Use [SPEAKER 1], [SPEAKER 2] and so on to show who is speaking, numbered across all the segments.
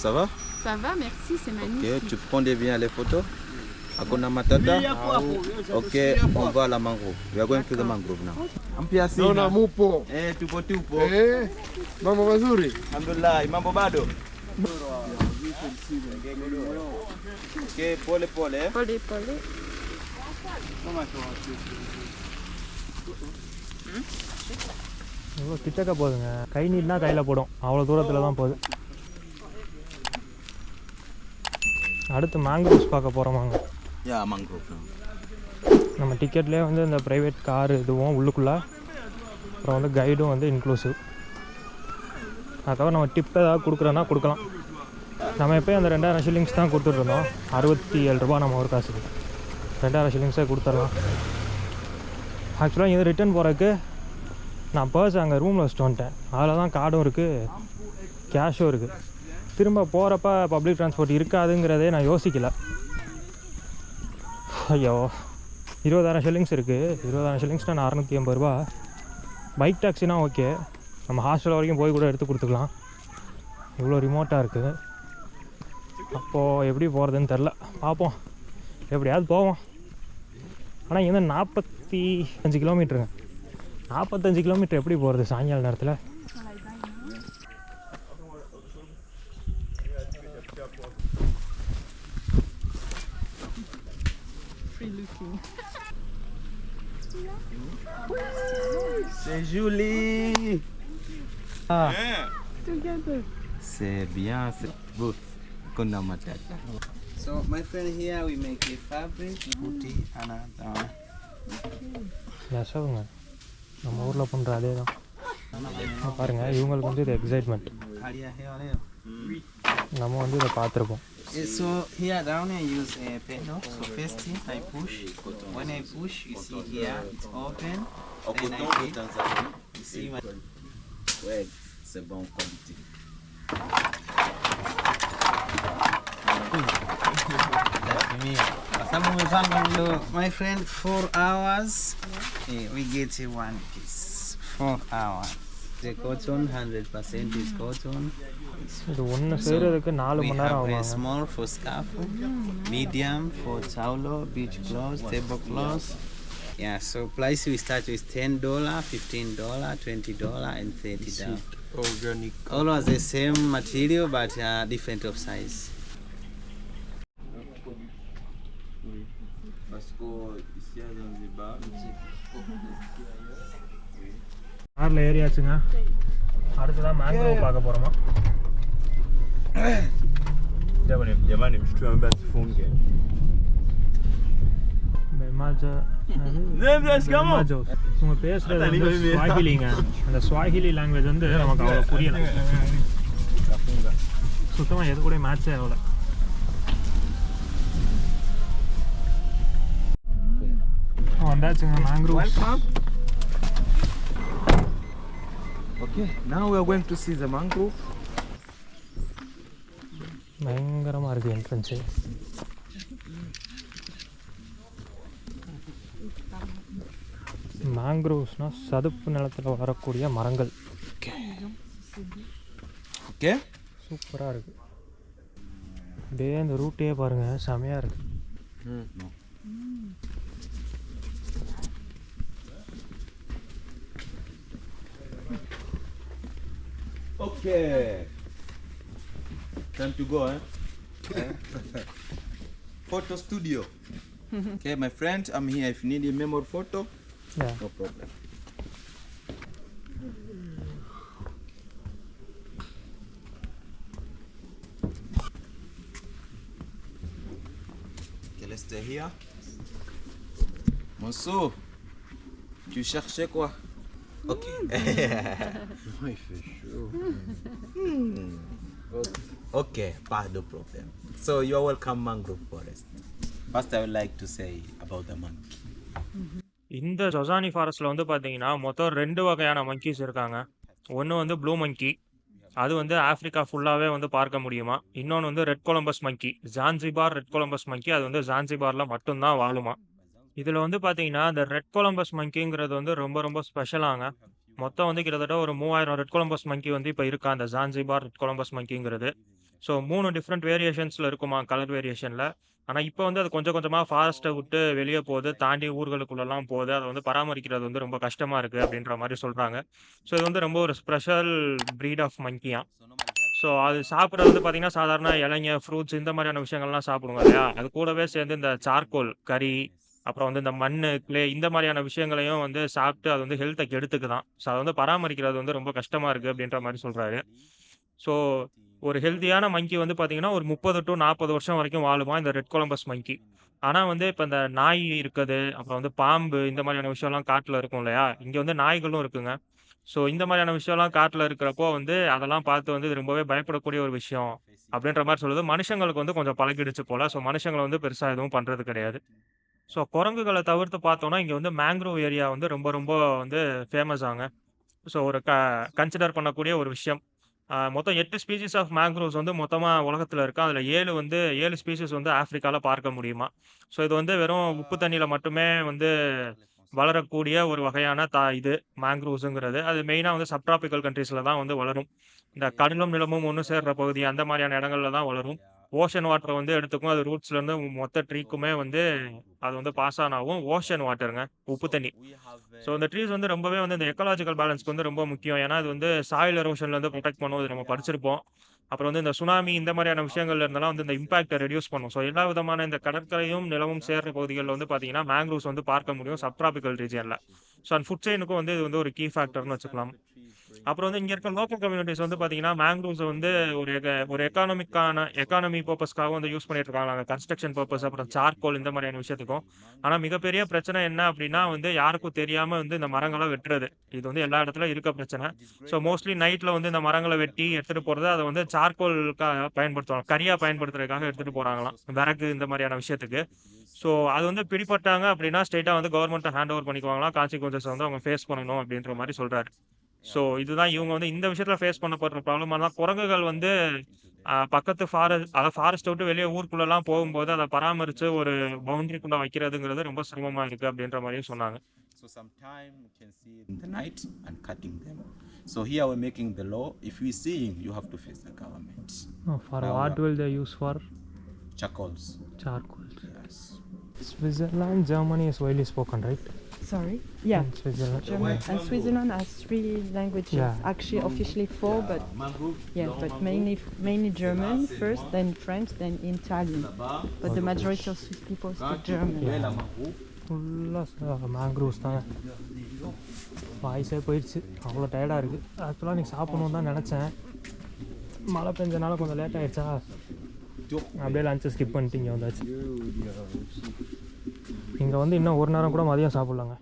[SPEAKER 1] ça va?
[SPEAKER 2] Ça va, merci, c'est magnifique.
[SPEAKER 1] Ok, tu prends bien les photos? Hakuna matata? Okay, on va à la mangrove. We are going to the mangrove now. Ampia sina.
[SPEAKER 3] Naona mupo.
[SPEAKER 1] Tupo.
[SPEAKER 3] Mambo mazuri.
[SPEAKER 1] Alhamdulillah, mambo bado. Okay, pole.
[SPEAKER 2] Pole.
[SPEAKER 4] இவ்வளோ கிட்டக்க போகுதுங்க. கை நீட்னா கையில் போடும், அவ்வளோ தூரத்தில் தான் போகுது. அடுத்து மேங்க்ரோவ்ஸ் பார்க்க போகிறோமாங்க.
[SPEAKER 1] mangrove.
[SPEAKER 4] நம்ம டிக்கெட்லேயே வந்து இந்த ப்ரைவேட் கார் இதுவும் உள்ளுக்குள்ளே, அப்புறம் வந்து கைடும் வந்து இன்க்ளூசிவ். அதுக்கப்புறம் நம்ம டிப் ஏதாவது கொடுக்குறோன்னா கொடுக்கலாம். நம்ம எப்போயும் அந்த 2000 ஷில்லிங்ஸ் தான் கொடுத்துட்ருந்தோம். 67 ரூபா நம்ம ஒரு காசுக்கு 2000 ஷில்லிங்ஸே கொடுத்துடலாம். ஆக்சுவலாக இது ரிட்டர்ன் போகிறதுக்கு நான் பர்ஸ் அங்கே ரூமில் வச்சுட்டு வந்துட்டேன். அதில் தான் கார்டும் இருக்குது, கேஷும் இருக்குது. திரும்ப போகிறப்ப பப்ளிக் ட்ரான்ஸ்போர்ட் இருக்காதுங்கிறதே நான் யோசிக்கலை. ஐயோ, 20,000 ஷில்லிங்ஸ் இருக்குது. 20,000 ஷில்லிங்ஸ்னால் 680 ரூபா. பைக் டாக்ஸினா ஓகே, நம்ம ஹாஸ்டல் வரைக்கும் போய் கூட எடுத்து கொடுத்துக்கலாம். இவ்வளோ ரிமோட்டாக இருக்குது. அப்போது எப்படி போகிறதுன்னு தெரில, பார்ப்போம். எப்படியாவது போவோம். ஆனால் இங்கேருந்து 45 கிலோமீட்டருங்க. 45 கிலோமீட்டர் எப்படி போகிறது சாயங்கால நேரத்தில்?
[SPEAKER 1] C'est joli. C'est bien, c'est beau. Kuna matata. So my friend here we make a fabric, booty another.
[SPEAKER 4] நெசவுங்க, நம்ம ஊரில் பண்ணுற அதே தான். பாருங்கள், இவங்களுக்கு வந்து இது எக்ஸைட்மெண்ட். நம்ம வந்து இதை பார்த்துருப்போம்.
[SPEAKER 1] So here down I use a pedal. So first I push. When I push, you see here it's open. Then I hit. You see my ouais, c'est bon qualité. My friend 4 hours. We get one piece. 4 hours. The cotton 100% is cotton.
[SPEAKER 4] இது ஒன்று செய்கிறதுக்கு 4 மணி நேரம் ஆகும்.
[SPEAKER 1] Small for scarf, medium for towel, beach clothes, table clothes. Yeah, so price we start with $10, $15, $20, and $30.
[SPEAKER 3] Organic.
[SPEAKER 1] All are the same material but different of size.
[SPEAKER 4] காரில் ஏறியாச்சுங்க. அடுத்ததான் mangrove பார்க்க போகிறோமா.
[SPEAKER 3] Jamani, mshtue ambaye asifunge.
[SPEAKER 4] உங்க பேசுறது வந்து ஸ்வாஹிலிங்க. அந்த Swahili language வந்து நமக்கு அவ்வளோ புரியலை. சுத்தமாக எது கூட மேட்சே ஆகலை. வந்தாச்சுங்க mangroves.
[SPEAKER 3] Okay, now we are going to see the mangrove.
[SPEAKER 4] பயங்கரமாக இருக்குது என்ட்ரன்ஸு. மேங்க்ரோவ்ஸ்னால் சதுப்பு நிலத்தில் வரக்கூடிய மரங்கள்.
[SPEAKER 1] ஓகே,
[SPEAKER 4] சூப்பராக இருக்குது. அப்படியே இந்த ரூட்டே பாருங்கள், செமையாக இருக்குது.
[SPEAKER 1] Okay. Time to go, Photo studio. Okay, my friend, I'm here. If you need a memory photo, no problem. Okay, let's stay here. Monso, tu cherchais quoi? Ok.
[SPEAKER 3] Il fait chaud.
[SPEAKER 1] Okay, pas de problem. So you are welcome mangrove forest. First I would like to say about the monkey.
[SPEAKER 4] இந்த ஜொசானி ஃபாரஸ்ட்டில் வந்து பார்த்தீங்கன்னா மொத்தம் 2 வகையான monkeys இருக்காங்க. ஒன்று வந்து blue மங்கி, அது வந்து ஆஃப்ரிக்கா ஃபுல்லாகவே வந்து பார்க்க முடியுமா. இன்னொன்று வந்து ரெட் கொலம்பஸ் மங்கி, ஜான்சிபார் ரெட் கொலம்பஸ் மங்கி, அது வந்து ஜான்சிபாரில் மட்டும்தான் வாழுமா. இதில் வந்து பார்த்தீங்கன்னா இந்த ரெட் கொலம்பஸ் மங்கிங்கிறது வந்து ரொம்ப ரொம்ப ஸ்பெஷலாங்க. மொத்தம் வந்து கிட்டத்தட்ட ஒரு 3000 ரெட் கொலம்பஸ் மங்கி வந்து இப்போ இருக்கா அந்த ஜான்சிபார் ரெட் கொலம்பஸ் மங்கிங்கிறது. ஸோ 3 டிஃப்ரெண்ட் வேரியேஷன்ஸில் இருக்குமா கலர் வேரியேஷனில். ஆனால் இப்போ வந்து அது கொஞ்சம் கொஞ்சமாக ஃபாரஸ்ட்டை விட்டு வெளியே போகுது, தாண்டி ஊர்களுக்குள்ளெல்லாம் போகுது. அதை வந்து பராமரிக்கிறது வந்து ரொம்ப கஷ்டமாக இருக்குது அப்படின்ற மாதிரி சொல்கிறாங்க. ஸோ இது வந்து ரொம்ப ஒரு ஸ்பெஷல் ப்ரீட் ஆஃப் மங்கியா. ஸோ அது சாப்பிட்றது வந்து பார்த்தீங்கன்னா சாதாரண இலைங்க, ஃப்ரூட்ஸ் இந்த மாதிரியான விஷயங்கள்லாம் சாப்பிடுங்க இல்லையா, அது கூடவே சேர்ந்து இந்த சார்கோல் கறி, அப்புறம் வந்து இந்த மண்ணு, கிளே இந்த மாதிரியான விஷயங்களையும் வந்து சாப்பிட்டு அது வந்து ஹெல்த்தை கெடுத்துக்குதான். ஸோ அதை வந்து பராமரிக்கிறது வந்து ரொம்ப கஷ்டமாக இருக்குது அப்படின்ற மாதிரி சொல்கிறாரு. ஸோ ஒரு ஹெல்த்தியான மங்கி வந்து பார்த்தீங்கன்னா ஒரு 30 to 40 வருஷம் வரைக்கும் வாழுமா இந்த ரெட் கொலம்பஸ் மங்கி. ஆனால் வந்து இப்போ இந்த நாய் இருக்குது, அப்புறம் வந்து பாம்பு இந்த மாதிரியான விஷயம்லாம் காட்டில் இருக்கும் இல்லையா, இங்கே வந்து நாய்களும் இருக்குங்க. ஸோ இந்த மாதிரியான விஷயம்லாம் காட்டில் இருக்கிறப்போ வந்து அதெல்லாம் பார்த்து வந்து இது ரொம்பவே பயப்படக்கூடிய ஒரு விஷயம் அப்படின்ற மாதிரி சொல்லுது. மனுஷங்களுக்கு வந்து கொஞ்சம் பழகிடுச்சு போல. ஸோ மனுஷங்களை வந்து பெருசாக எதுவும் பண்ணுறது கிடையாது. ஸோ குரங்குகளை தவிர்த்து பார்த்தோம்னா இங்கே வந்து மேங்க்ரோவ் ஏரியா வந்து ரொம்ப ரொம்ப வந்து ஃபேமஸ் ஆங்க. ஸோ ஒரு கன்சிடர் பண்ணக்கூடிய ஒரு விஷயம். மொத்தம் 8 ஸ்பீசிஸ் ஆஃப் மேங்க்ரோவ்ஸ் வந்து மொத்தமாக உலகத்தில் இருக்கு. அதில் 7 ஸ்பீசிஸ் வந்து ஆஃப்ரிக்காவில் பார்க்க முடியுமா. ஸோ இது வந்து வெறும் உப்பு தண்ணியில் மட்டுமே வந்து வளரக்கூடிய ஒரு வகையான இது மேங்க்ரோவ்ஸுங்கிறது. அது மெயினாக வந்து சப்ட்ராபிக்கல் கண்ட்ரீஸில் தான் வந்து வளரும். இந்த கடலும் நிலமும் ஒன்று சேர்ற பகுதி அந்த மாதிரியான இடங்கள்ல தான் வளரும். ஓஷன் வாட்டரை வந்து எடுத்துக்கும். அது ரூட்ஸ்லேருந்து மொத்த ட்ரீக்குமே வந்து அது வந்து பாஸ் ஆன் ஆகும். ஓஷன் வாட்டருங்க, உப்பு தண்ணி. ஸோ இந்த ட்ரீஸ் வந்து ரொம்பவே வந்து இந்த எக்கலாஜிக்கல் பேலன்ஸ்க்கு வந்து ரொம்ப முக்கியம். ஏன்னா இது வந்து சாயில் எரோஷன்லேருந்து ப்ரொடெக்ட் பண்ணும். இது நம்ம படிச்சிருப்போம். அப்புறம் வந்து இந்த சுனாமி இந்த மாதிரியான விஷயங்கள்ல இருந்தெல்லாம் வந்து இந்த இம்பாக்டை ரெடியூஸ் பண்ணும். ஸோ எல்லா விதமான இந்த கடற்கரையும் நிலவும் சேர்ற பகுதிகளில் வந்து பார்த்தீங்கன்னா மேங்க்ரோவ்ஸ் வந்து பார்க்க முடியும் சப்ட்ராபிக்கல் ரீஜியனில். ஸோ அந்த ஃபுட் செயினுக்கும் வந்து இது வந்து ஒரு கீ ஃபேக்டர்னு வச்சுக்கலாம். அப்புறம் வந்து இங்கே இருக்க லோக்கல் கம்யூனிட்டிஸ் வந்து பார்த்தீங்கன்னா மேங்க்ரோவ்ஸை வந்து ஒரு எக்கானமி பர்பஸ்க்காக வந்து யூஸ் பண்ணிட்டு இருக்காங்க. கன்ஸ்ட்ரக்ஷன் பர்பஸ், அப்புறம் சார்கோல் இந்த மாதிரியான விஷயத்துக்கும். ஆனால் மிகப்பெரிய பிரச்சனை என்ன அப்படின்னா வந்து யாருக்கும் தெரியாமல் வந்து இந்த மரங்களை வெட்டுறது. இது வந்து எல்லா இடத்துல இருக்க பிரச்சனை. ஸோ மோஸ்ட்லி நைட்டில் வந்து இந்த மரங்களை வெட்டி எடுத்துகிட்டு போகிறது, அதை வந்து சார்கோலுக்காக பயன்படுத்துவாங்க, கரியாக பயன்படுத்துறதுக்காக எடுத்துகிட்டு போகிறாங்களாம், விறகு இந்த மாதிரியான விஷயத்துக்கு. ஸோ அது வந்து பிடிப்பட்டாங்க அப்படின்னா ஸ்ட்ரெயிட்டாக வந்து கவர்மெண்ட்டை ஹேண்ட் ஓவர் பண்ணிக்குவாங்களாம். கான்சிக்வன்சஸ் வந்து அவங்க ஃபேஸ் பண்ணணும் அப்படின்ற மாதிரி சொல்கிறாரு. ஸோ இதுதான் இவங்க வந்து இந்த விஷயத்தில் ஃபேஸ் பண்ணப்படுற ப்ராப்ளமாக தான். குரங்குகள் வந்து பக்கத்து ஃபாரஸ்ட்டை விட்டு வெளியே ஊருக்குள்ளெல்லாம் போகும்போது அதை பராமரித்து ஒரு பவுண்டரிக்குள்ளே வைக்கிறதுங்கிறது ரொம்ப சிரமமாக இருக்குது அப்படின்ற மாதிரியும் சொன்னாங்க.
[SPEAKER 1] So sometime we can see in the night and cutting them. So here we're making the law. If we seeing, you have to face the government.
[SPEAKER 4] For what will they use for?
[SPEAKER 1] Charcoals.
[SPEAKER 4] Charcoals.
[SPEAKER 1] Yes.
[SPEAKER 4] Switzerland, Germany is widely spoken, right?
[SPEAKER 5] Sorry? Yeah.
[SPEAKER 4] In Switzerland.
[SPEAKER 5] German and Switzerland has 3 languages.
[SPEAKER 4] Yeah.
[SPEAKER 5] Actually, officially 4, but but mainly German first, then French, then Italian. But the majority of Swiss people speak German.
[SPEAKER 4] ஃபுல்லாக mangroves தான். வாய்ஸே போயிடுச்சு, அவ்வளோ டயர்டாக இருக்குது. ஆக்சுவலாக நீ சாப்பிடணும் தான் நினச்சேன். மழை பெஞ்சனால கொஞ்சம் லேட் ஆகிடுச்சா, அப்படியே லஞ்சை ஸ்கிப் பண்ணிட்டு இங்கே வந்தாச்சு. இங்கே வந்து இன்னும் ஒரு நேரம் கூட மதியம் சாப்பிட்லாங்க.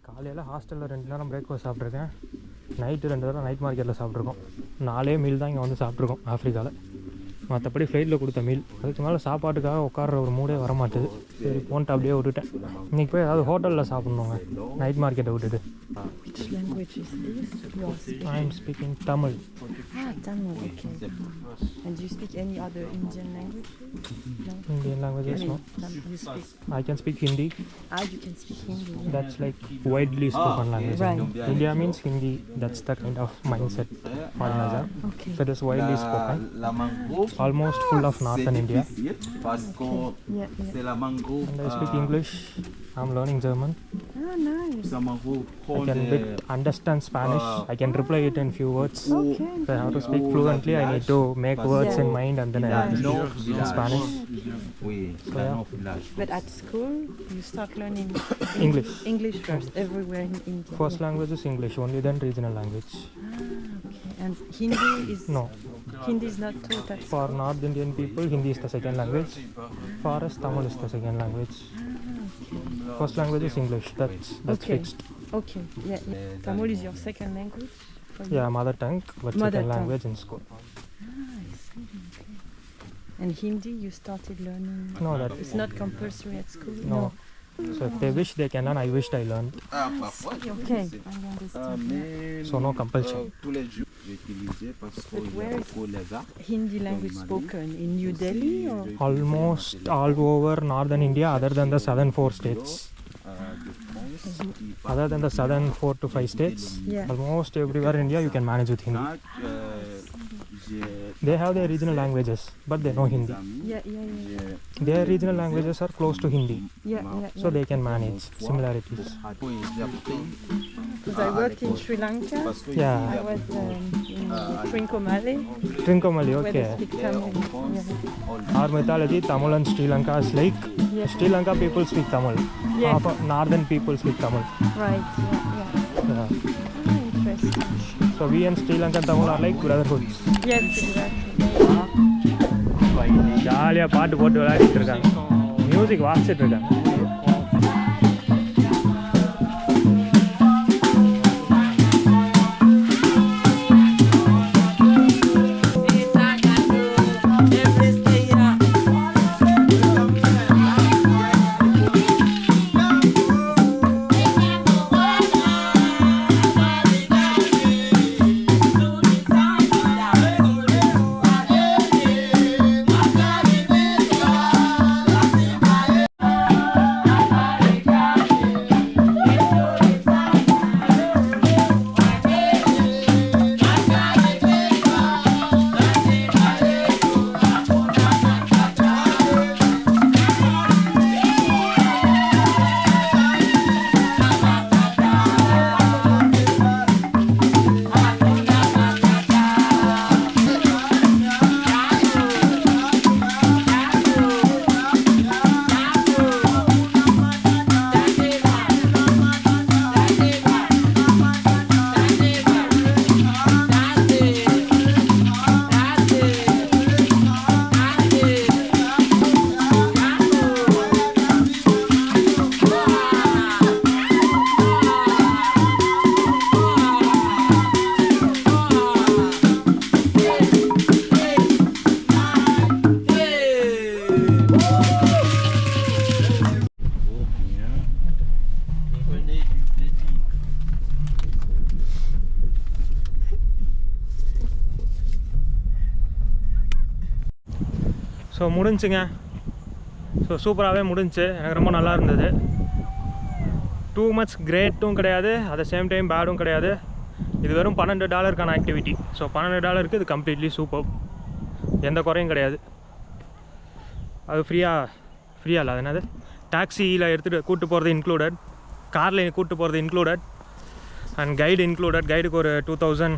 [SPEAKER 4] காலையில் ஹாஸ்டலில் 2 நேரம் பிரேக்ஃபாஸ்ட் சாப்பிட்ருக்கேன். நைட்டு 2 தடவை நைட் மார்க்கெட்டில் சாப்பிட்ருக்கோம். 4 மீல் தான் இங்கே வந்து சாப்பிட்ருக்கோம் ஆஃப்ரிக்காவில். மற்றபடி ஃப்ளைட்டில் கொடுத்த மீல். அதுக்கு மேலே சாப்பாட்டுக்காக உட்கார்ற ஒரு மூடே வரமாட்டுது. சரி போன்ட்டு அப்படியே விட்டுட்டேன். இன்றைக்கி போய் ஏதாவது ஹோட்டலில் சாப்பிட்ணுங்க நைட் மார்க்கெட்டை விட்டுட்டு.
[SPEAKER 5] Which language is this? You are speaking?
[SPEAKER 4] I am speaking Tamil.
[SPEAKER 5] Tamil, okay. And do you speak any other Indian language? No?
[SPEAKER 4] Indian languages, no.
[SPEAKER 5] You speak?
[SPEAKER 4] I can speak Hindi.
[SPEAKER 5] You can speak Hindi. Yeah.
[SPEAKER 4] That's like widely spoken language.
[SPEAKER 5] Right.
[SPEAKER 4] India means Hindi. That's the kind of mindset foreigners have.
[SPEAKER 5] Okay.
[SPEAKER 4] So it is widely spoken. Almost full of northern India.
[SPEAKER 5] Yeah.
[SPEAKER 4] And I speak English. I'm learning German.
[SPEAKER 5] Nice.
[SPEAKER 4] I can understand Spanish. I can reply it in few words.
[SPEAKER 5] Okay.
[SPEAKER 4] If I have to speak fluently, I need to make words in mind and then I have to speak in Spanish.
[SPEAKER 5] But at school, you start learning
[SPEAKER 4] English.
[SPEAKER 5] English first, everywhere in India.
[SPEAKER 4] First language is English, only then regional language.
[SPEAKER 5] Okay. And Hindi is?
[SPEAKER 4] No.
[SPEAKER 5] Hindi is not taught at
[SPEAKER 4] For North Indian people, Hindi is the second language. For us, Tamil is the second language. First language is English. That's
[SPEAKER 5] Okay.
[SPEAKER 4] fixed.
[SPEAKER 5] Okay. Yeah. Tamil is your second language?
[SPEAKER 4] Yeah, mother tongue, but
[SPEAKER 5] Mother
[SPEAKER 4] second
[SPEAKER 5] tongue.
[SPEAKER 4] language in school.
[SPEAKER 5] I see. Okay. And Hindi, you started learning?
[SPEAKER 4] No, that
[SPEAKER 5] It's not compulsory at school?
[SPEAKER 4] no. So if they wish, they can learn. I wished I learned.
[SPEAKER 5] Okay, I understand.
[SPEAKER 4] So no compulsion.
[SPEAKER 5] But where is Hindi language spoken? In New Delhi or?
[SPEAKER 4] Almost all over northern India, other than the southern 4 states. Other than the southern 4 to 5 states,
[SPEAKER 5] Yeah.
[SPEAKER 4] almost everywhere in India you can manage with Hindi. They have their regional languages, but they know Hindi. Their regional languages are close to Hindi, so they can manage similarities.
[SPEAKER 5] Because I worked in Sri Lanka.
[SPEAKER 4] Yeah.
[SPEAKER 5] I was in Trincomalee.
[SPEAKER 4] Trincomalee,
[SPEAKER 5] Where they
[SPEAKER 4] okay.
[SPEAKER 5] speak Tamil. Yeah.
[SPEAKER 4] Our mythology, Tamil and Sri Lanka is like Sri Lanka people speak Tamil.
[SPEAKER 5] Yes.
[SPEAKER 4] Half of northern people speak Tamil.
[SPEAKER 5] Right. Yeah.
[SPEAKER 4] Yeah.
[SPEAKER 5] Interesting.
[SPEAKER 4] So we and Sri Lanka and Tamil are like brotherhoods.
[SPEAKER 5] Yes, exactly.
[SPEAKER 4] ஜாலியாக பாட்டு போட்டு விளையாடிட்டு இருக்காங்க, music வாசிச்சுட்டு இருக்காங்க. So முடிஞ்சுங்க. So சூப்பராகவே முடிஞ்சு, எனக்கு ரொம்ப நல்லா இருந்தது. டூ மச் கிரேட்டும் கிடையாது, அட் த சேம் டைம் பேடும் கிடையாது. இது வெறும் $12 ஆக்டிவிட்டி. ஸோ $12 இது கம்ப்ளீட்லி சூப்பர், எந்த குறையும் கிடையாது. அது ஃப்ரீயாக இல்லை, அது என்னது டாக்ஸியில் எடுத்துகிட்டு கூப்பிட்டு போகிறது இன்க்ளூடட், காரில் கூப்பிட்டு போகிறது இன்க்ளூடட், அண்ட் கைடு இன்க்ளூடட். கைடுக்கு ஒரு 2000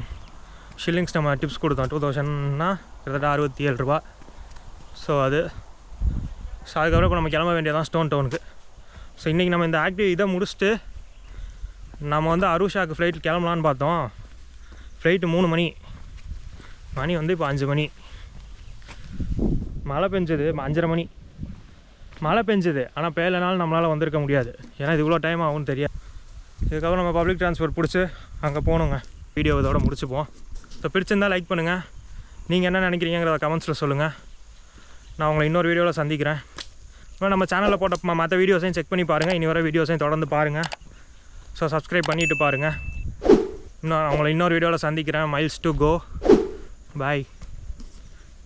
[SPEAKER 4] ஷில்லிங்ஸ் நம்ம டிப்ஸ் கொடுத்தோம். 2000னா கிட்டத்தட்ட $67. ஸோ அதுக்கப்புறம் இப்போ நம்ம கிளம்ப வேண்டியதான் ஸ்டோன் டவுனுக்கு. ஸோ இன்றைக்கி நம்ம இந்த இதை முடிச்சுட்டு நம்ம வந்து அரூஷாவுக்கு ஃப்ளைட் கிளம்பலான்னு பார்த்தோம். ஃப்ளைட்டு 3 மணி, மணி வந்து இப்போ 5 மணி. மழை பெஞ்சது 5:30 மணி, மழை பெஞ்சது. ஆனால் பெய்யலைனாலும் நம்மளால் வந்திருக்க முடியாது, ஏன்னா இது இவ்வளோ டைம் ஆகும்னு தெரியாது. இதுக்கப்புறம் நம்ம பப்ளிக் ட்ரான்ஸ்போர்ட் பிடிச்சி அங்கே போகணுங்க. வீடியோ இதோட முடிச்சுப்போம். ஸோ பிடிச்சிருந்தால் லைக் பண்ணுங்கள், நீங்கள் என்ன நினைக்கிறீங்கிறத கமெண்ட்ஸில் சொல்லுங்கள். நான் உங்களை இன்னொரு வீடியோவில் சந்திக்கிறேன். இப்போ நம்ம சேனலில் போட்ட மற்ற வீடியோஸையும் செக் பண்ணி பாருங்கள், இனி வர வீடியோஸையும் தொடர்ந்து பாருங்கள். ஸோ சப்ஸ்கிரைப் பண்ணிவிட்டு பாருங்கள். இன்னும் அவங்கள இன்னொரு வீடியோவில் சந்திக்கிறேன். மைல்ஸ் டு கோ, பாய்.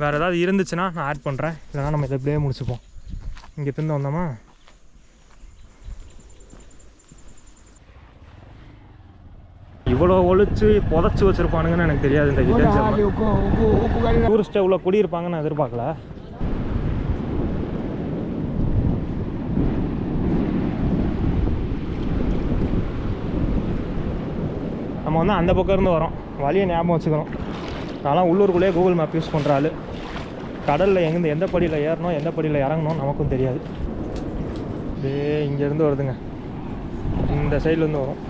[SPEAKER 4] வேறு ஏதாவது இருந்துச்சுன்னா நான் ஆட் பண்ணுறேன், இல்லைனா நம்ம இதை இப்படியே முடிச்சுப்போம். இங்கே திருந்து வந்தோமா, இவ்வளோ ஒழிச்சு புதைச்சி வச்சுருப்பானுங்கன்னு எனக்கு தெரியாது. இந்த ஹிடன் டூரிஸ்ட்டை இவ்வளோ குடியிருப்பாங்கன்னு நான் எதிர்பார்க்கல. நம்ம வந்து அந்த பக்கம் இருந்து வரோம், வழியை ஞாபகம் வச்சுக்கணும். நான்லாம் உள்ளூருக்குள்ளேயே கூகுள் மேப் யூஸ் பண்ணுற ஆள். கடலில் எங்கேருந்து எந்த படியில் ஏறணும் எந்த படியில் இறங்கணும் நமக்கும் தெரியாது. இதே இங்கேருந்து வருதுங்க, இந்த சைட்லேருந்து வரும்.